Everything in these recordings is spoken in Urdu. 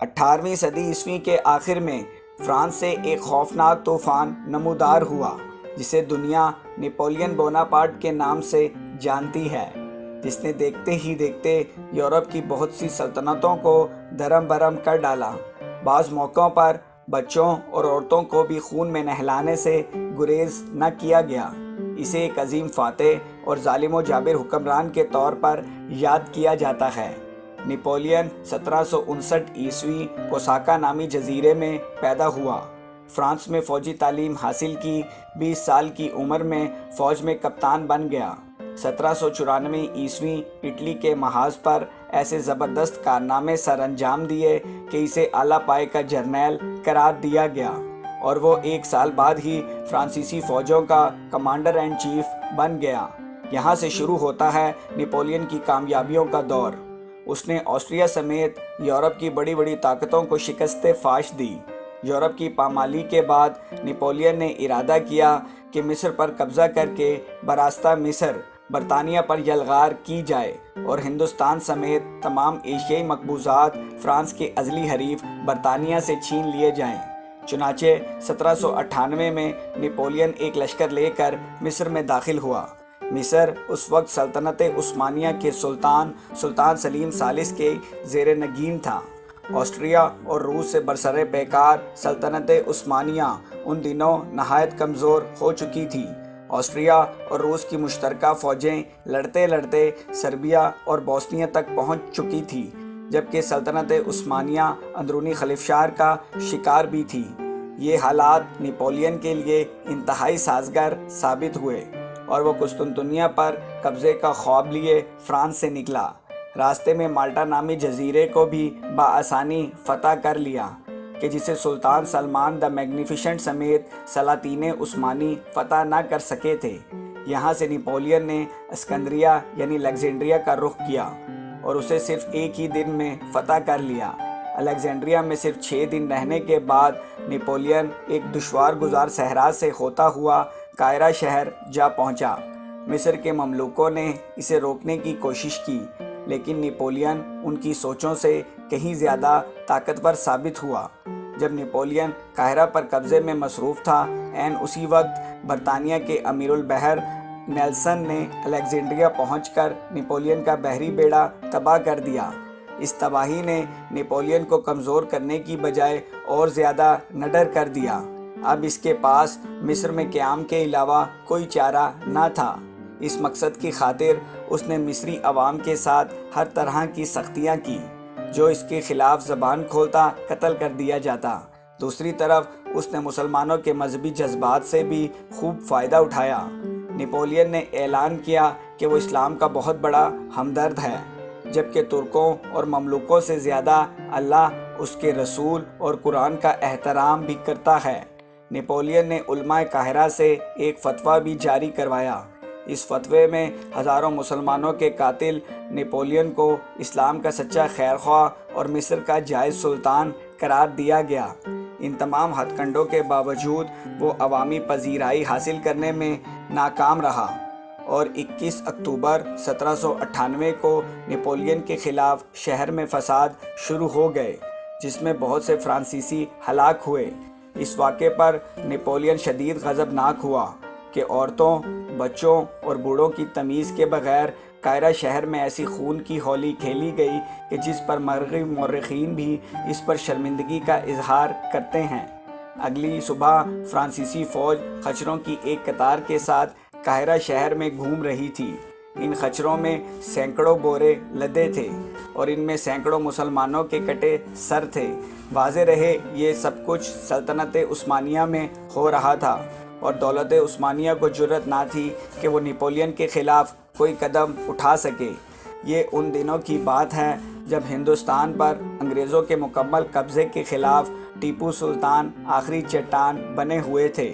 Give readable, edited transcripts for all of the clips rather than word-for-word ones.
18ویں صدی عیسوی کے آخر میں فرانس سے ایک خوفناک طوفان نمودار ہوا جسے دنیا نیپولین بوناپارٹ کے نام سے جانتی ہے، جس نے دیکھتے ہی دیکھتے یورپ کی بہت سی سلطنتوں کو دھرم برہم کر ڈالا۔ بعض موقعوں پر بچوں اور عورتوں کو بھی خون میں نہلانے سے گریز نہ کیا گیا۔ اسے ایک عظیم فاتح اور ظالم و جابر حکمران کے طور پر یاد کیا جاتا ہے۔ نیپولین 1759 عیسوی کوساکا نامی جزیرے میں پیدا ہوا۔ فرانس میں فوجی تعلیم حاصل کی، 20 سال کی عمر میں فوج میں کپتان بن گیا۔ 1794 عیسوی اٹلی کے محاذ پر ایسے زبردست کارنامے سر انجام دیے کہ اسے اعلیٰ پائے کا جرنیل قرار دیا گیا، اور وہ 1 سال بعد ہی فرانسیسی فوجوں کا کمانڈر ان چیف بن گیا۔ یہاں سے شروع ہوتا ہے نیپولین کی کامیابیوں کا دور۔ اس نے آسٹریا سمیت یورپ کی بڑی بڑی طاقتوں کو شکست فاش دی۔ یورپ کی پامالی کے بعد نیپولین نے ارادہ کیا کہ مصر پر قبضہ کر کے براستہ مصر برطانیہ پر یلغار کی جائے اور ہندوستان سمیت تمام ایشیائی مقبوضات فرانس کے ازلی حریف برطانیہ سے چھین لیے جائیں۔ چنانچہ 1798 میں نیپولین ایک لشکر لے کر مصر میں داخل ہوا۔ مصر اس وقت سلطنت عثمانیہ کے سلطان سلیم ثالث کے زیر نگین تھا۔ آسٹریا اور روس سے برسر پیکار سلطنت عثمانیہ ان دنوں نہایت کمزور ہو چکی تھی۔ آسٹریا اور روس کی مشترکہ فوجیں لڑتے لڑتے سربیا اور بوسنیا تک پہنچ چکی تھی، جبکہ سلطنت عثمانیہ اندرونی خلفشار کا شکار بھی تھی۔ یہ حالات نیپولین کے لیے انتہائی سازگار ثابت ہوئے اور وہ قسطنطنیہ پر قبضے کا خواب لیے فرانس سے نکلا۔ راستے میں مالٹا نامی جزیرے کو بھی بآسانی فتح کر لیا، کہ جسے سلطان سلمان دا میگنیفیسنٹ سمیت سلاطین عثمانی فتح نہ کر سکے تھے۔ یہاں سے نیپولین نے اسکندریہ یعنی الیگزینڈریا کا رخ کیا اور اسے صرف ایک ہی دن میں فتح کر لیا۔ الیگزینڈریا میں صرف 6 دن رہنے کے بعد نیپولین ایک دشوار گزار صحرا سے ہوتا ہوا قاہرہ شہر جا پہنچا۔ مصر کے مملوکوں نے اسے روکنے کی کوشش کی، لیکن نیپولین ان کی سوچوں سے کہیں زیادہ طاقتور ثابت ہوا۔ جب نیپولین قاہرہ پر قبضے میں مصروف تھا، عین اسی وقت برطانیہ کے امیر البحر نیلسن نے الیگزینڈریا پہنچ کر نیپولین کا بحری بیڑا تباہ کر دیا۔ اس تباہی نے نیپولین کو کمزور کرنے کی بجائے اور زیادہ نڈر کر دیا۔ اب اس کے پاس مصر میں قیام کے علاوہ کوئی چارہ نہ تھا۔ اس مقصد کی خاطر اس نے مصری عوام کے ساتھ ہر طرح کی سختیاں کی۔ جو اس کے خلاف زبان کھولتا قتل کر دیا جاتا۔ دوسری طرف اس نے مسلمانوں کے مذہبی جذبات سے بھی خوب فائدہ اٹھایا۔ نیپولین نے اعلان کیا کہ وہ اسلام کا بہت بڑا ہمدرد ہے، جبکہ ترکوں اور مملوکوں سے زیادہ اللہ، اس کے رسول اور قرآن کا احترام بھی کرتا ہے۔ نیپولین نے علماء قاہرہ سے ایک فتویٰ بھی جاری کروایا۔ اس فتوے میں ہزاروں مسلمانوں کے قاتل نیپولین کو اسلام کا سچا خیرخواہ اور مصر کا جائز سلطان قرار دیا گیا۔ ان تمام ہتھ کنڈوں کے باوجود وہ عوامی پذیرائی حاصل کرنے میں ناکام رہا، اور 21 اکتوبر 1798 کو نیپولین کے خلاف شہر میں فساد شروع ہو گئے، جس میں بہت سے فرانسیسی ہلاک ہوئے۔ اس واقعے پر نیپولین شدید غضبناک ہوا کہ عورتوں، بچوں اور بوڑھوں کی تمیز کے بغیر قاہرہ شہر میں ایسی خون کی ہولی کھیلی گئی کہ جس پر مغربی مورخین بھی اس پر شرمندگی کا اظہار کرتے ہیں۔ اگلی صبح فرانسیسی فوج خچروں کی ایک قطار کے ساتھ قاہرہ شہر میں گھوم رہی تھی۔ ان خچروں میں سینکڑوں بورے لدے تھے اور ان میں سینکڑوں مسلمانوں کے کٹے سر تھے۔ واضح رہے یہ سب کچھ سلطنت عثمانیہ میں ہو رہا تھا، اور دولت عثمانیہ کو جرأت نہ تھی کہ وہ نیپولین کے خلاف کوئی قدم اٹھا سکے۔ یہ ان دنوں کی بات ہے جب ہندوستان پر انگریزوں کے مکمل قبضے کے خلاف ٹیپو سلطان آخری چٹان بنے ہوئے تھے۔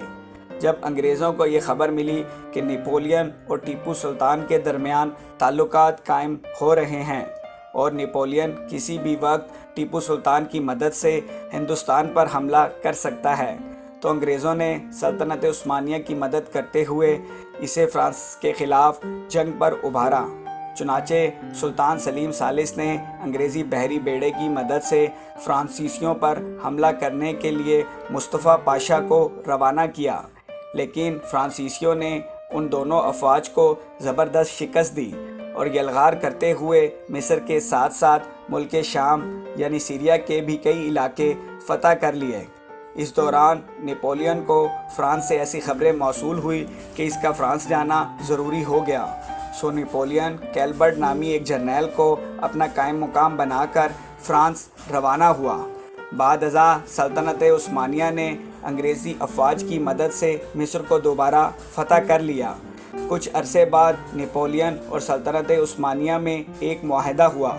جب انگریزوں کو یہ خبر ملی کہ نیپولین اور ٹیپو سلطان کے درمیان تعلقات قائم ہو رہے ہیں اور نیپولین کسی بھی وقت ٹیپو سلطان کی مدد سے ہندوستان پر حملہ کر سکتا ہے، تو انگریزوں نے سلطنت عثمانیہ کی مدد کرتے ہوئے اسے فرانس کے خلاف جنگ پر ابھارا۔ چنانچہ سلطان سلیم ثالث نے انگریزی بحری بیڑے کی مدد سے فرانسیسیوں پر حملہ کرنے کے لیے مصطفیٰ پاشا کو روانہ کیا، لیکن فرانسیسیوں نے ان دونوں افواج کو زبردست شکست دی اور یلغار کرتے ہوئے مصر کے ساتھ ساتھ ملک شام یعنی سیریا کے بھی کئی علاقے فتح کر لیے۔ اس دوران نپولین کو فرانس سے ایسی خبریں موصول ہوئی کہ اس کا فرانس جانا ضروری ہو گیا، سو نپولین کیلبرٹ نامی ایک جرنیل کو اپنا قائم مقام بنا کر فرانس روانہ ہوا۔ بعد ازاں سلطنت عثمانیہ نے انگریزی افواج کی مدد سے مصر کو دوبارہ فتح کر لیا۔ کچھ عرصے بعد نپولین اور سلطنت عثمانیہ میں ایک معاہدہ ہوا،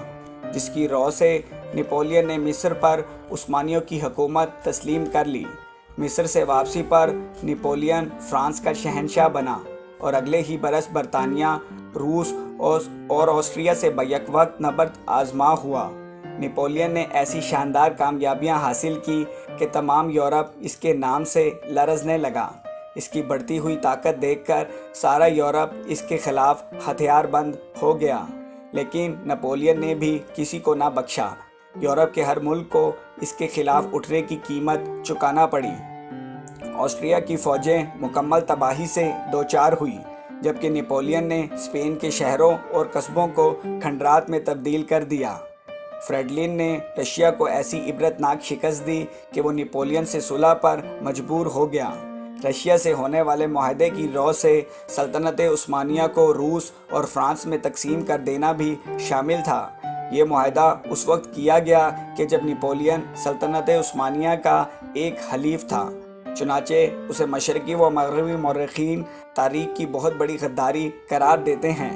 جس کی رو سے نپولین نے مصر پر عثمانیوں کی حکومت تسلیم کر لی۔ مصر سے واپسی پر نپولین فرانس کا شہنشاہ بنا اور اگلے ہی برس برطانیہ، روس اور آسٹریا سے بیک وقت نبرد آزما ہوا۔ نپولین نے ایسی شاندار کامیابیاں حاصل کی کہ تمام یورپ اس کے نام سے لرزنے لگا۔ اس کی بڑھتی ہوئی طاقت دیکھ کر سارا یورپ اس کے خلاف ہتھیار بند ہو گیا، لیکن نپولین نے بھی کسی کو نہ بخشا۔ یورپ کے ہر ملک کو اس کے خلاف اٹھنے کی قیمت چکانا پڑی۔ آسٹریا کی فوجیں مکمل تباہی سے دوچار ہوئیں، جبکہ نپولین نے اسپین کے شہروں اور قصبوں کو کھنڈرات میں تبدیل کر دیا۔ فریڈلین نے رشیا کو ایسی عبرتناک شکست دی کہ وہ نپولین سے صلح پر مجبور ہو گیا۔ رشیا سے ہونے والے معاہدے کی رو سے سلطنت عثمانیہ کو روس اور فرانس میں تقسیم کر دینا بھی شامل تھا۔ یہ معاہدہ اس وقت کیا گیا کہ جب نپولین سلطنت عثمانیہ کا ایک حلیف تھا، چنانچہ اسے مشرقی و مغربی مورخین تاریخ کی بہت بڑی غداری قرار دیتے ہیں۔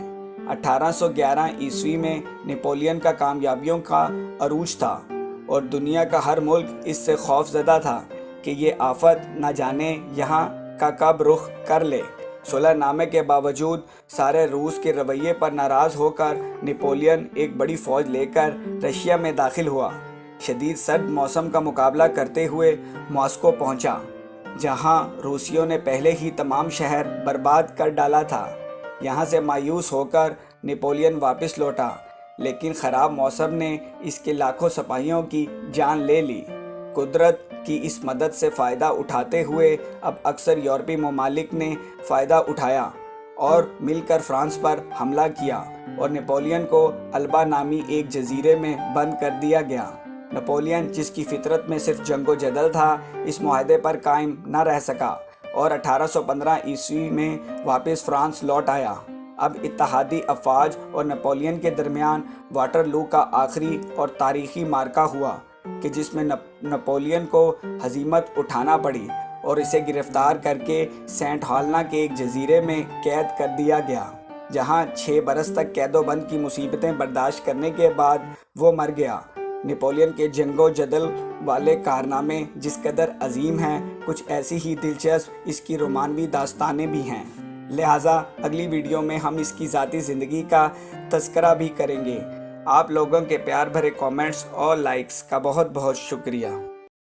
1811 عیسوی میں نپولین کا کامیابیوں کا عروج تھا اور دنیا کا ہر ملک اس سے خوف زدہ تھا کہ یہ آفت نہ جانے یہاں کا کب رخ کر لے۔ صلح نامے کے باوجود سارے روس کے رویے پر ناراض ہو کر نپولین ایک بڑی فوج لے کر رشیا میں داخل ہوا۔ شدید سرد موسم کا مقابلہ کرتے ہوئے ماسکو پہنچا، جہاں روسیوں نے پہلے ہی تمام شہر برباد کر ڈالا تھا۔ یہاں سے مایوس ہو کر نپولین واپس لوٹا، لیکن خراب موسم نے اس کے لاکھوں سپاہیوں کی جان لے لی۔ قدرت کی اس مدد سے فائدہ اٹھاتے ہوئے اب اکثر یورپی ممالک نے فائدہ اٹھایا اور مل کر فرانس پر حملہ کیا اور نپولین کو البا نامی ایک جزیرے میں بند کر دیا گیا۔ نپولین، جس کی فطرت میں صرف جنگ و جدل تھا، اس معاہدے پر قائم نہ رہ سکا اور 1815 عیسوی میں واپس فرانس لوٹ آیا۔ اب اتحادی افواج اور نپولین کے درمیان واٹر لو کا آخری اور تاریخی معرکہ ہوا کہ جس میں نپولین کو ہزیمت اٹھانا پڑی اور اسے گرفتار کر کے سینٹ ہیلینا کے ایک جزیرے میں قید کر دیا گیا، جہاں 6 برس تک قید و بند کی مصیبتیں برداشت کرنے کے بعد وہ مر گیا۔ نپولین کے جنگ و جدل والے کارنامے جس قدر عظیم ہیں، کچھ ایسی ہی دلچسپ اس کی رومانوی داستانیں بھی ہیں، لہٰذا اگلی ویڈیو میں ہم اس کی ذاتی زندگی کا تذکرہ بھی کریں گے۔ آپ لوگوں کے پیار بھرے کامنٹس اور لائکس کا بہت بہت شکریہ۔